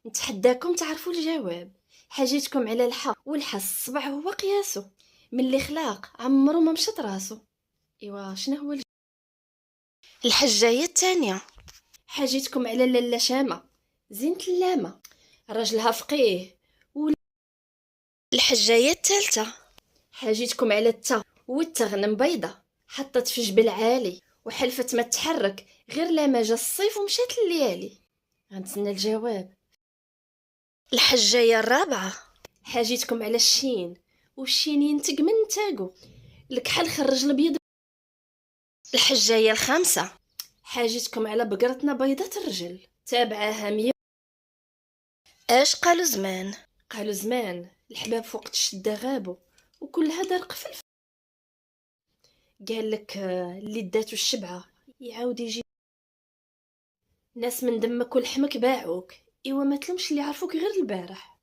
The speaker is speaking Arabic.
نتحداكم تعرفوا الجواب. حاجتكم على الحق، والحق الصبع هو قياسو. من اللي خلاق عمرو ما مشط راسو. ايوا شنو هو الحجاية الثانية. حاجتكم على لاله شامه زينة اللامه، راجلها فقيه. الحجاية الثالثة. حاجتكم على التا والتغنم بيضة، حطت في جبل عالي وحلفت ما تحرك غير لما جا الصيف ومشات الليالي. غنتسنى الجواب. الحجاية الرابعة. حاجتكم على الشين، والشين ينتج من نتاقو، الكحل خرج البيض. الحجاية الخامسة. حاجتكم على بقرتنا بيضة الرجل، تابعاها مية. اش قالوا زمان؟ قالوا زمان الحباب فوق الشدة غابوا، وكل هذا رقفل. قال لك اللي داتو الشبعة يعاود يجي. ناس من دمك ولحمك باعوك، ايوا ما تلومش اللي عرفوك غير البارح.